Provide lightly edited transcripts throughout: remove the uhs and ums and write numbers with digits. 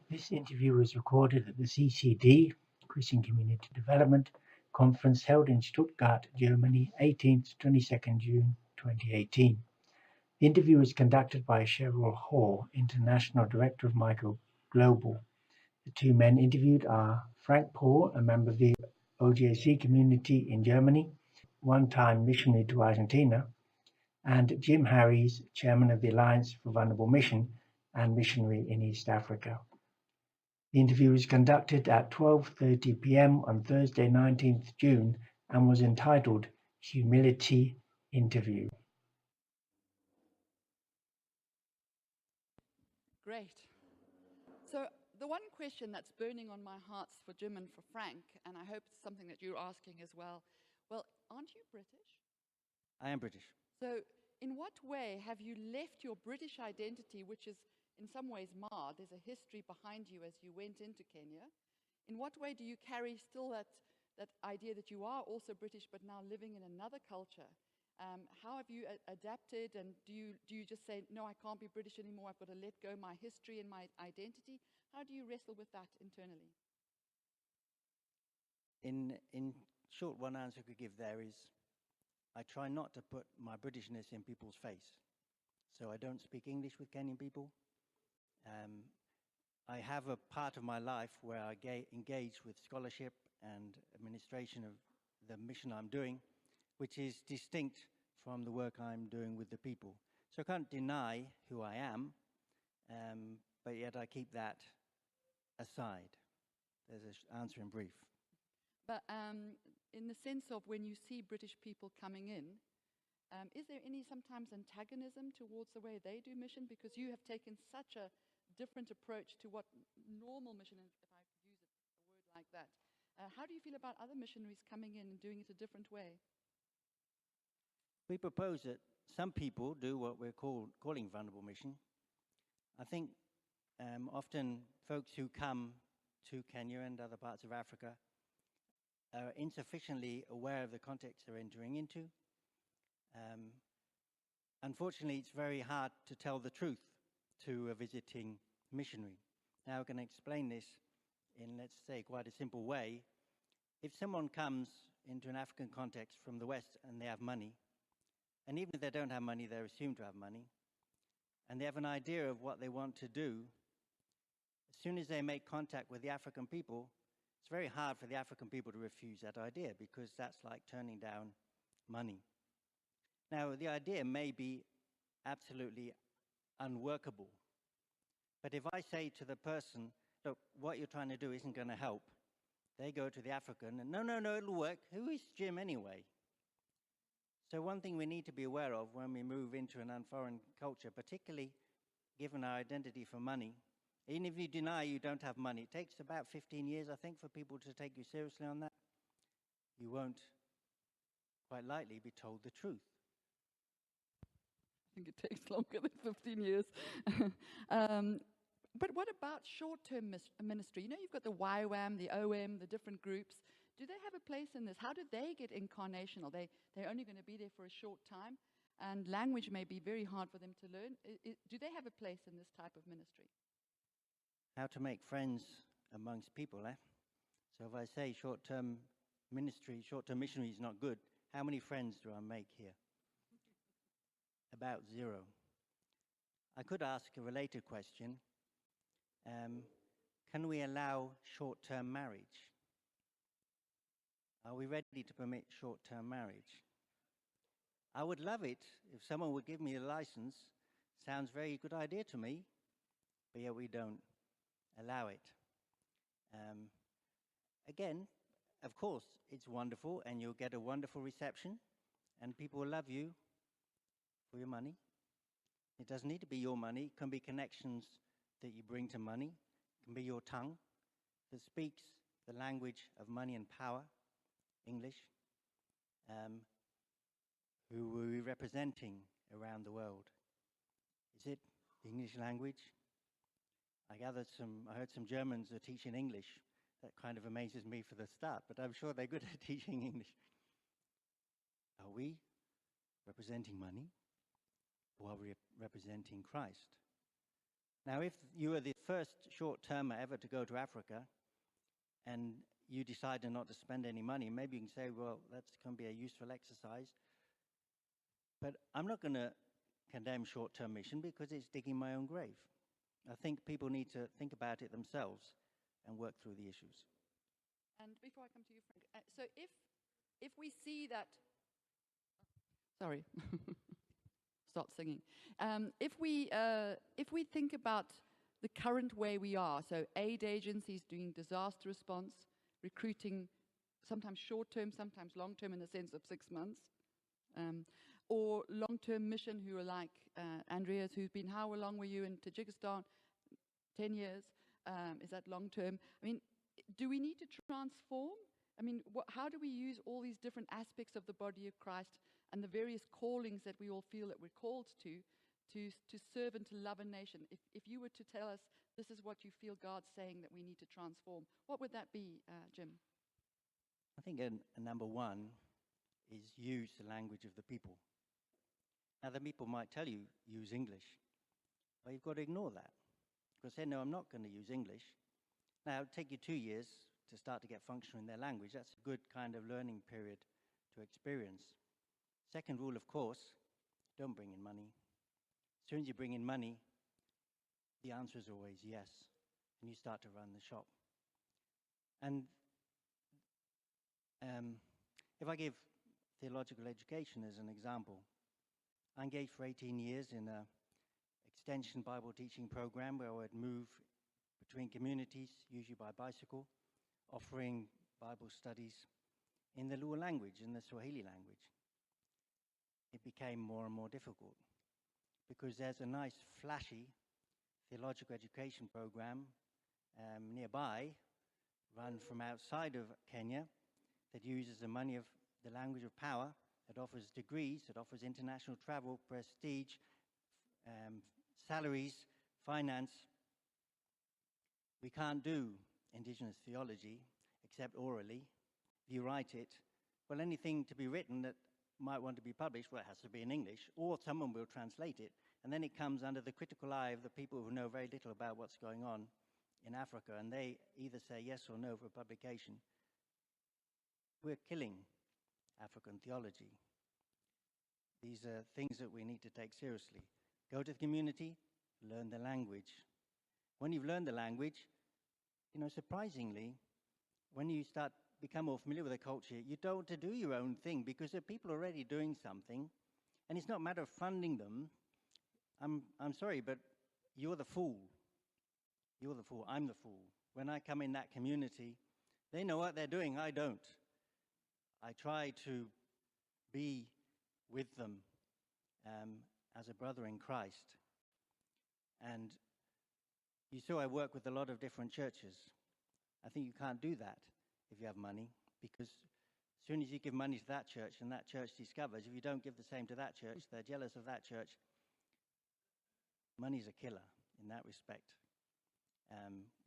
This interview was recorded at the CCD, Christian Community Development Conference held in Stuttgart, Germany, 18th to 22nd June 2018. The interview was conducted by Sheryl Haw, International Director of Micro Global. The two men interviewed are Frank Paul, a member of the OJC community in Germany, one-time missionary to Argentina, and Jim Harries, chairman of the Alliance for Vulnerable Mission and missionary in East Africa. The interview was conducted at 12:30 p.m. on Thursday, 19th June, and was entitled Humility Interview. Great. So the one question that's burning on my hearts for Jim and for Frank, and I hope it's something that you're asking as well, aren't you British? I am British. So in what way have you left your British identity, which is in some ways marred? There's a history behind you as you went into Kenya. In what way do you carry still that idea that you are also British but now living in another culture? How have you adapted, and do you just say, no, I can't be British anymore, I've got to let go my history and my identity? How do you wrestle with that internally? In short, one answer I could give there is I try not to put my Britishness in people's face. So I don't speak English with Kenyan people. I have a part of my life where I engage with scholarship and administration of the mission I'm doing, which is distinct from the work I'm doing with the people. So I can't deny who I am, but yet I keep that aside. There's an answer in brief. But in the sense of when you see British people coming in, is there any sometimes antagonism towards the way they do mission? Because you have taken such a different approach to what normal mission, if I could use a word like that. How do you feel about other missionaries coming in and doing it a different way? We propose that some people do what we're calling vulnerable mission. I think often folks who come to Kenya and other parts of Africa are insufficiently aware of the context they're entering into. Unfortunately, it's very hard to tell the truth to a visiting missionary. Now, I can explain this in, let's say, quite a simple way. If someone comes into an African context from the West and they have money, and even if they don't have money, they're assumed to have money, and they have an idea of what they want to do, as soon as they make contact with the African people, it's very hard for the African people to refuse that idea, because that's like turning down money. Now, the idea may be absolutely unworkable, but if I say to the person, look, what you're trying to do isn't going to help, they go to the African and, no, it'll work. Who is Jim anyway? So one thing we need to be aware of when we move into an unforeign culture, particularly given our identity for money, even if you deny you don't have money, it takes about 15 years, I think, for people to take you seriously on that. You won't quite likely be told the truth. I think it takes longer than 15 years. But what about short-term ministry? You know, you've got the YWAM, the OM, the different groups. Do they have a place in this? How do they get incarnational? They're only going to be there for a short time, and language may be very hard for them to learn. Do they have a place in this type of ministry? How to make friends amongst people, eh? So if I say short-term ministry, short-term missionary is not good, how many friends do I make here? About 0. I could ask a related question. Can we allow short-term marriage? Are we ready to permit short-term marriage? I would love it if someone would give me a license. Sounds very good idea to me, but yet we don't allow it. Again, of course, it's wonderful and you'll get a wonderful reception and people will love you for your money. It doesn't need to be your money. It can be connections that you bring to money. It can be your tongue that speaks the language of money and power, English, who we're representing around the world. Is it the English language? I heard some Germans are teaching English. That kind of amazes me for the start, but I'm sure they're good at teaching English. Are we representing money, or are we representing Christ? Now, if you are the first short-termer ever to go to Africa, and you decided not to spend any money, maybe you can say, well, that's going to be a useful exercise. But I'm not going to condemn short-term mission because it's digging my own grave. I think people need to think about it themselves and work through the issues. And before I come to you, Frank, so if we see that, sorry, start singing. If we think about the current way we are, so aid agencies doing disaster response, recruiting, sometimes short-term, sometimes long-term in the sense of 6 months, or long-term mission who are like Andreas, who's been, how long were you in Tajikistan? 10 years. Is that long-term? I mean, do we need to transform? I mean, how do we use all these different aspects of the body of Christ and the various callings that we all feel that we're called to serve and to love a nation? If you were to tell us this is what you feel God's saying that we need to transform, what would that be, Jim? I think number one is use the language of the people. Now, the people might tell you, use English. Well, you've got to ignore that. Because they know I'm not going to use English. Now, it'll take you 2 years to start to get functional in their language. That's a good kind of learning period to experience. Second rule, of course, don't bring in money. As soon as you bring in money, the answer is always yes, and you start to run the shop. And if I give theological education as an example, I engaged for 18 years in an extension Bible teaching program where I would move between communities, usually by bicycle, offering Bible studies in the Luo language, in the Swahili language. It became more and more difficult because there's a nice, flashy theological education program nearby, run from outside of Kenya, that uses the money of the language of power, that offers degrees, that offers international travel, prestige, salaries, finance. We can't do indigenous theology except orally. If you write it, well, anything to be written that might want to be published, well, it has to be in English, or someone will translate it, and then it comes under the critical eye of the people who know very little about what's going on in Africa, and they either say yes or no for publication. We're killing African theology. These are things that we need to take seriously. Go to the community, learn the language. When you've learned the language, you know, surprisingly, when you become more familiar with the culture, you don't want to do your own thing because there are people already doing something, and it's not a matter of funding them. I'm sorry, but you're the fool. You're the fool. I'm the fool. When I come in that community, they know what they're doing. I don't. I try to be with them as a brother in Christ. And you saw I work with a lot of different churches. I think you can't do that if you have money, because as soon as you give money to that church and that church discovers, if you don't give the same to that church, they're jealous of that church. Money's a killer in that respect.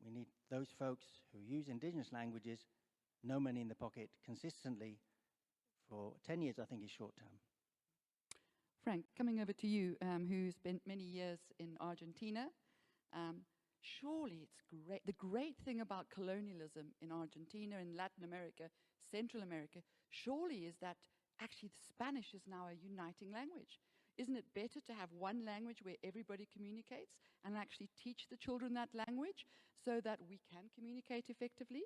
We need those folks who use indigenous languages, no money in the pocket, consistently for 10 years, I think, is short term. Frank, coming over to you, who spent many years in Argentina. Surely it's great. The great thing about colonialism in Argentina, in Latin America, Central America, surely is that actually the Spanish is now a uniting language. Isn't it better to have one language where everybody communicates and actually teach the children that language so that we can communicate effectively?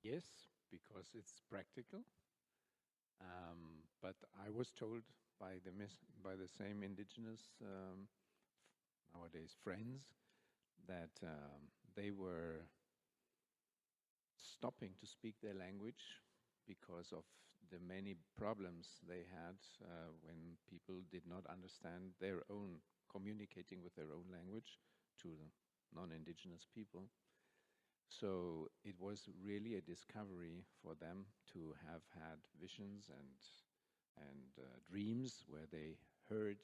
Yes, because it's practical. But I was told by the same indigenous nowadays friends that they were stopping to speak their language because of the many problems they had when people did not understand their own, communicating with their own language to non-indigenous people. So it was really a discovery for them to have had visions and dreams where they heard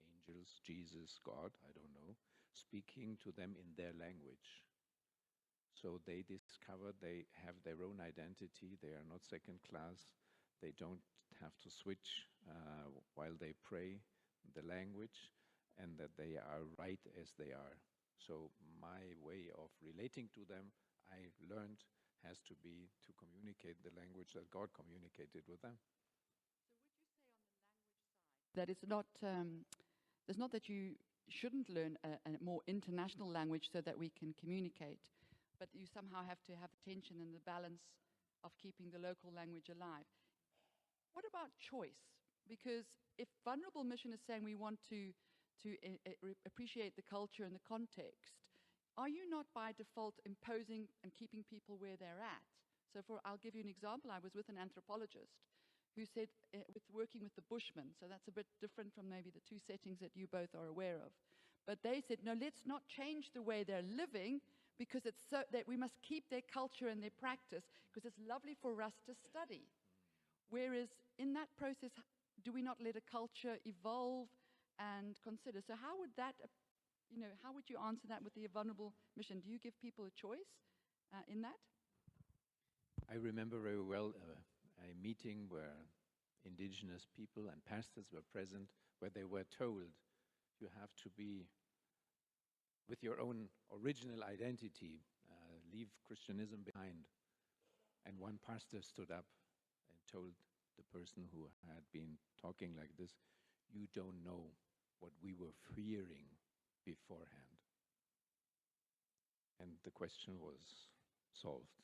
angels, Jesus, God, I don't know, speaking to them in their language. So they discovered they have their own identity, they are not second class, they don't have to switch while they pray the language, and that they are right as they are. So my way of relating to them, I learned, has to be to communicate the language that God communicated with them. That it's not, it's not that you shouldn't learn a more international language so that we can communicate, but you somehow have to have tension and the balance of keeping the local language alive. What about choice? Because if Vulnerable Mission is saying we want to appreciate the culture and the context, are you not by default imposing and keeping people where they're at? So I'll give you an example. I was with an anthropologist who said, with working with the Bushmen, so that's a bit different from maybe the two settings that you both are aware of. But they said, no, let's not change the way they're living, because it's so that we must keep their culture and their practice, because it's lovely for us to study. Whereas in that process, do we not let a culture evolve and consider? So how would that, how would you answer that with the Vulnerable Mission? Do you give people a choice in that? I remember very well a meeting where indigenous people and pastors were present, where they were told, you have to be with your own original identity, leave Christianism behind. And one pastor stood up and told the person who had been talking like this, you don't know what we were fearing beforehand. And the question was solved.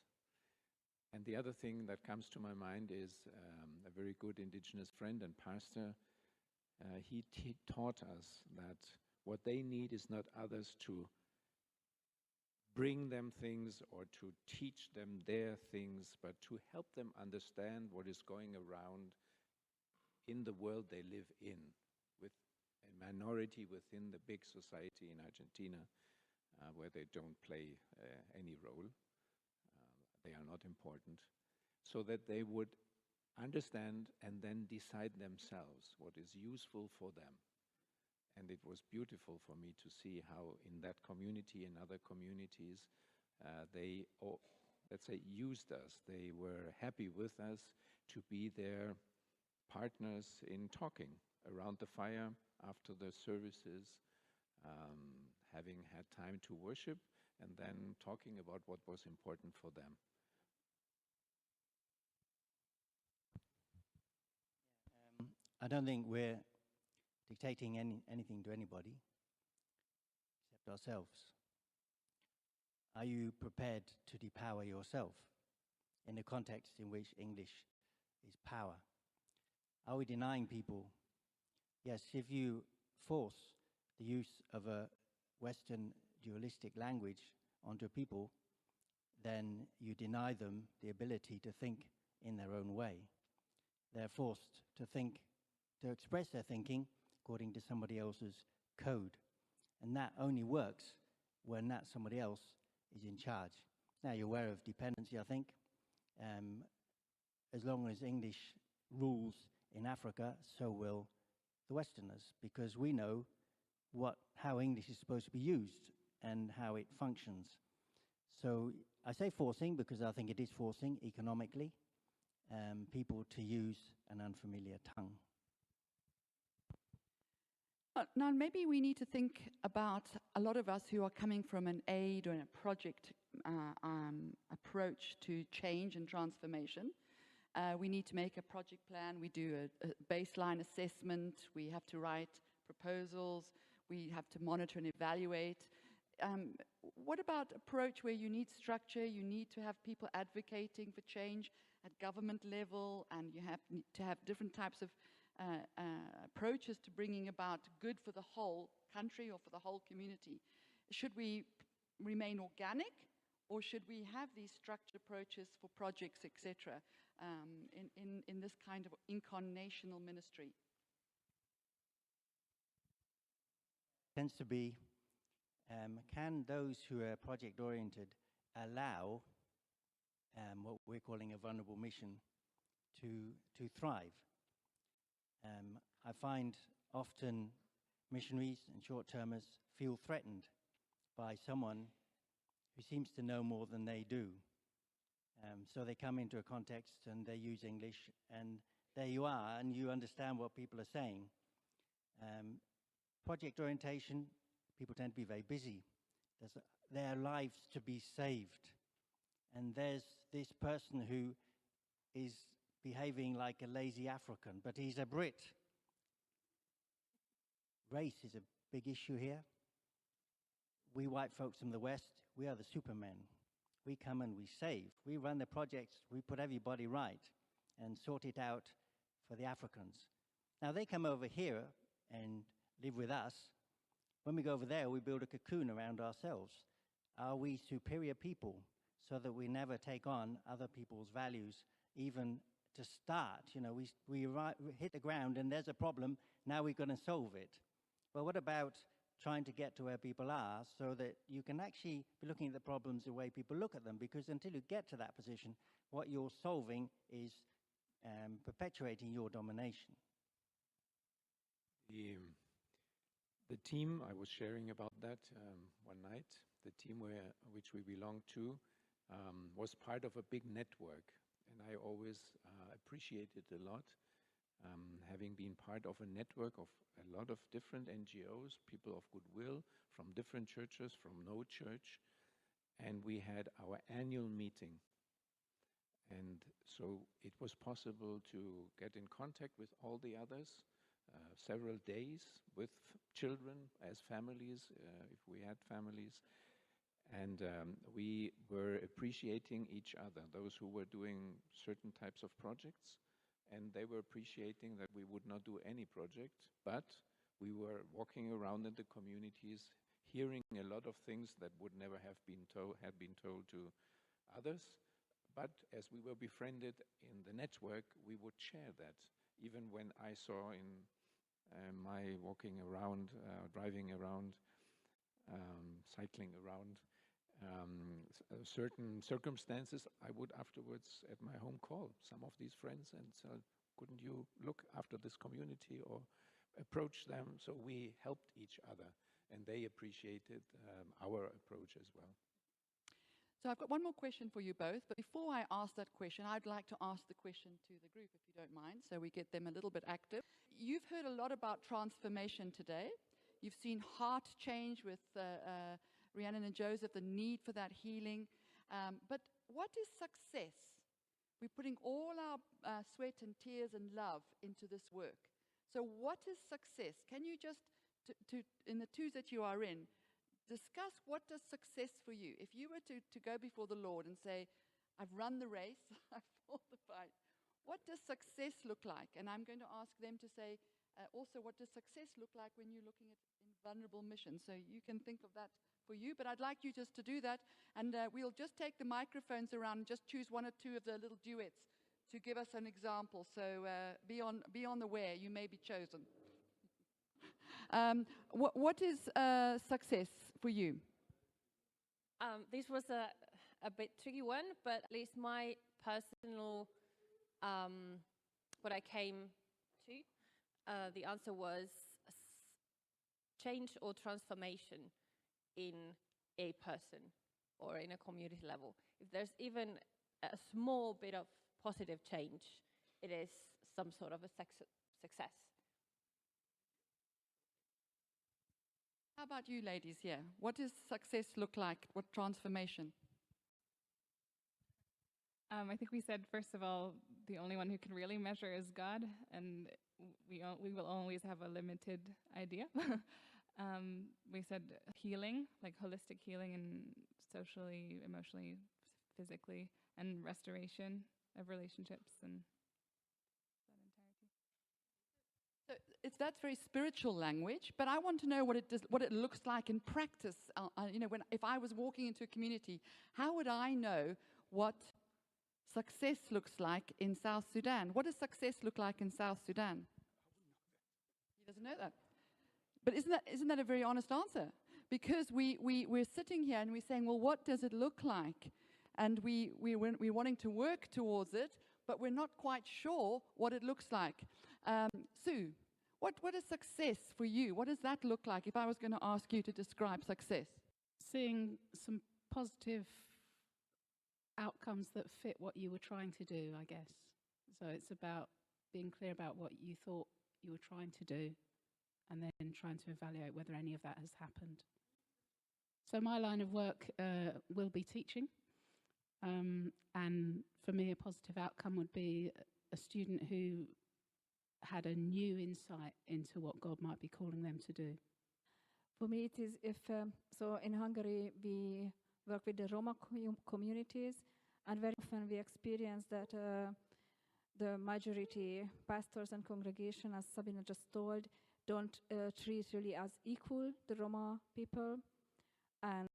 And the other thing that comes to my mind is a very good indigenous friend and pastor. He taught us that what they need is not others to bring them things or to teach them their things, but to help them understand what is going around in the world they live in, with a minority within the big society in Argentina, where they don't play any role. They are not important, so that they would understand and then decide themselves what is useful for them. And it was beautiful for me to see how in that community and other communities, they, let's say, used us. They were happy with us to be their partners in talking around the fire after the services, having had time to worship, and then talking about what was important for them. I don't think we're dictating anything to anybody except ourselves. Are you prepared to depower yourself in the context in which English is power? Are we denying people? Yes, if you force the use of a Western dualistic language onto people, then you deny them the ability to think in their own way. They're forced to think, to express their thinking according to somebody else's code. And that only works when that somebody else is in charge. Now, you're aware of dependency, I think. As long as English rules in Africa, so will the Westerners, because we know how English is supposed to be used and how it functions. So I say forcing because I think it is forcing economically people to use an unfamiliar tongue. Now, maybe we need to think about a lot of us who are coming from an aid or a project approach to change and transformation. We need to make a project plan. We do a baseline assessment. We have to write proposals. We have to monitor and evaluate. What about approach where you need structure, you need to have people advocating for change at government level, and you have to have different types of approaches to bringing about good for the whole country or for the whole community? Should we remain organic, or should we have these structured approaches for projects, etc., in this kind of incarnational ministry? Tends to be, can those who are project-oriented allow what we're calling a vulnerable mission to thrive? I find often missionaries and short-termers feel threatened by someone who seems to know more than they do. So they come into a context and they use English, and there you are, and you understand what people are saying. project orientation, people tend to be very busy. There's their lives to be saved. And there's this person who is behaving like a lazy African, but he's a Brit. Race is a big issue here. We white folks from the West, we are the supermen. We come and we save. We run the projects, we put everybody right and sort it out for the Africans. Now they come over here and live with us. When we go over there, we build a cocoon around ourselves. Are we superior people so that we never take on other people's values, even to start? You know, we hit the ground and there's a problem, now we're going to solve it. Well, what about trying to get to where people are so that you can actually be looking at the problems the way people look at them? Because until you get to that position, what you're solving is perpetuating your domination. The team, I was sharing about that one night, the team which we belong to was part of a big network. And I always appreciated a lot having been part of a network of a lot of different NGOs, people of goodwill, from different churches, from no church. And we had our annual meeting. And so it was possible to get in contact with all the others, several days with children as families, if we had families. And we were appreciating each other, those who were doing certain types of projects, and they were appreciating that we would not do any project, but we were walking around in the communities, hearing a lot of things that would never have been told to others. But as we were befriended in the network, we would share that. Even when I saw in my walking around, driving around, cycling around, certain circumstances, I would afterwards at my home call some of these friends and say, couldn't you look after this community or approach them? So we helped each other and they appreciated our approach as well. So I've got one more question for you both, but before I ask that question, I'd like to ask the question to the group, if you don't mind, so we get them a little bit active. You've heard a lot about transformation today. You've seen heart change with Rhiannon and Joseph, the need for that healing. But what is success? We're putting all our sweat and tears and love into this work. So what is success? Can you just, in the twos that you are in, discuss what does success for you? If you were to go before the Lord and say, I've run the race, I've fought the fight, what does success look like? And I'm going to ask them to say, also, what does success look like when you're looking at vulnerable missions? So you can think of that for you, but I'd like you just to do that, and we'll just take the microphones around and just choose one or two of the little duets to give us an example. So be on the way, you may be chosen. What is success for you? This was a bit tricky one, but at least my personal, what I came to, the answer was change or transformation in a person or in a community level. If there's even a small bit of positive change, it is some sort of a success. How about you ladies here? What does success look like? What transformation? I think we said, first of all, the only one who can really measure is God, and we will always have a limited idea. We said healing, like holistic healing and socially, emotionally, physically, and restoration of relationships and that entirety. So that's very spiritual language, but I want to know what it looks like in practice. You know, if I was walking into a community, how would I know what success looks like in South Sudan? What does success look like in South Sudan? He doesn't know that. But isn't that a very honest answer? Because we're sitting here and we're saying, well, what does it look like? And we're wanting to work towards it, but we're not quite sure what it looks like. Sue, what is success for you? What does that look like if I was going to ask you to describe success? Seeing some positive outcomes that fit what you were trying to do, I guess. So it's about being clear about what you thought you were trying to do and then trying to evaluate whether any of that has happened. So my line of work will be teaching, and for me a positive outcome would be a student who had a new insight into what God might be calling them to do. For me, it is if, so in Hungary, we work with the Roma communities, and very often we experience that the majority pastors and congregation, as Sabina just told, don't treat really as equal the Roma people, and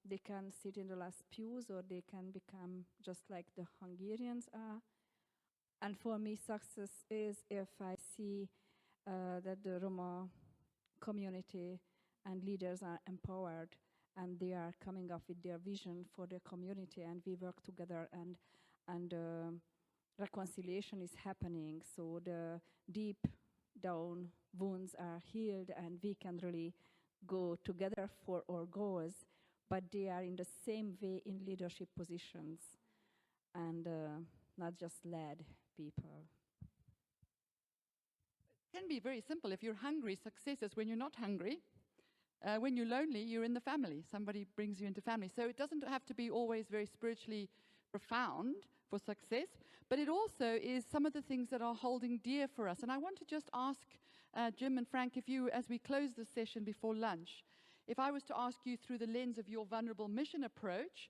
they can sit in the last pews, or they can become just like the Hungarians are. And for me, success is if I see that the Roma community and leaders are empowered, and they are coming up with their vision for their community, and we work together, and reconciliation is happening, so the deep down wounds are healed, and we can really go together for our goals, but they are in the same way in leadership positions, and not just led people. It can be very simple. If you're hungry, success is when you're not hungry. When you're lonely, you're in the family. Somebody brings you into family. So it doesn't have to be always very spiritually profound for success, but it also is some of the things that are holding dear for us. And I want to just ask Jim and Frank, if you, as we close this session before lunch, if I was to ask you through the lens of your vulnerable mission approach,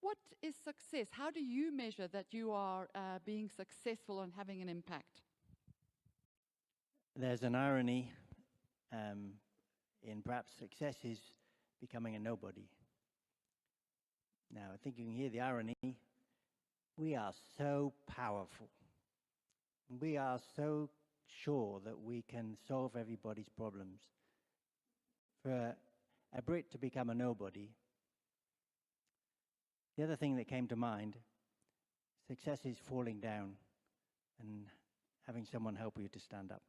what is success? How do you measure that you are being successful and having an impact? There's an irony in perhaps success is becoming a nobody. Now, I think you can hear the irony. We are so powerful. We are so sure that we can solve everybody's problems. For a Brit to become a nobody, the other thing that came to mind, success is falling down and having someone help you to stand up.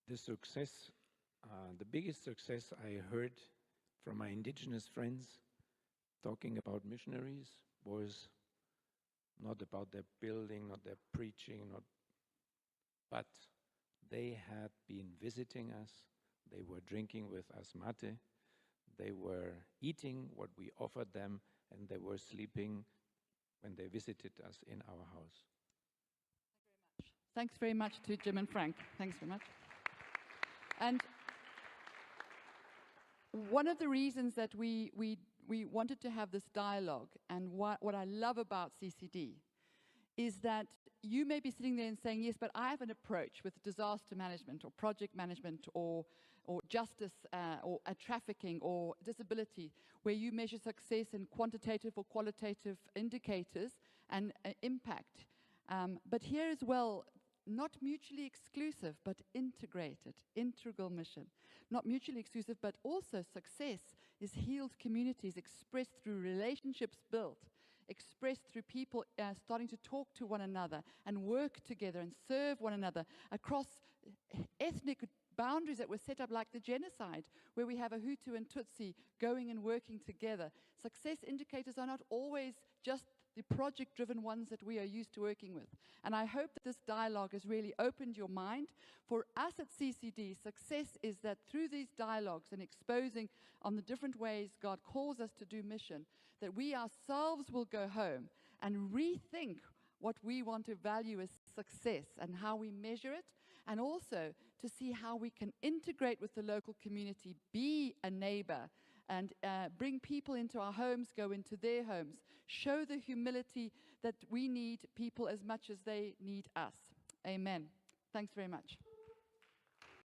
The success, the biggest success I heard from my indigenous friends talking about missionaries was not about their building, not their preaching, but they had been visiting us, they were drinking with us mate, they were eating what we offered them, and they were sleeping when they visited us in our house. Thanks very much to Jim and Frank. Thanks very much. And one of the reasons that we wanted to have this dialogue, and what I love about CCD, is that you may be sitting there and saying, yes, but I have an approach with disaster management or project management or justice or trafficking or disability, where you measure success in quantitative or qualitative indicators and impact. But here as well, not mutually exclusive, but integrated, integral mission. Not mutually exclusive, but also success is healed communities expressed through relationships built, expressed through people starting to talk to one another and work together and serve one another across ethnic boundaries that were set up, like the genocide, where we have a Hutu and Tutsi going and working together. Success indicators are not always just the project-driven ones that we are used to working with. And I hope that this dialogue has really opened your mind. For us at CCD, success is that through these dialogues and exposing on the different ways God calls us to do mission, that we ourselves will go home and rethink what we want to value as success and how we measure it, and also to see how we can integrate with the local community, be a neighbor, and bring people into our homes, go into their homes, show the humility that we need people as much as they need us. Amen. Thanks very much.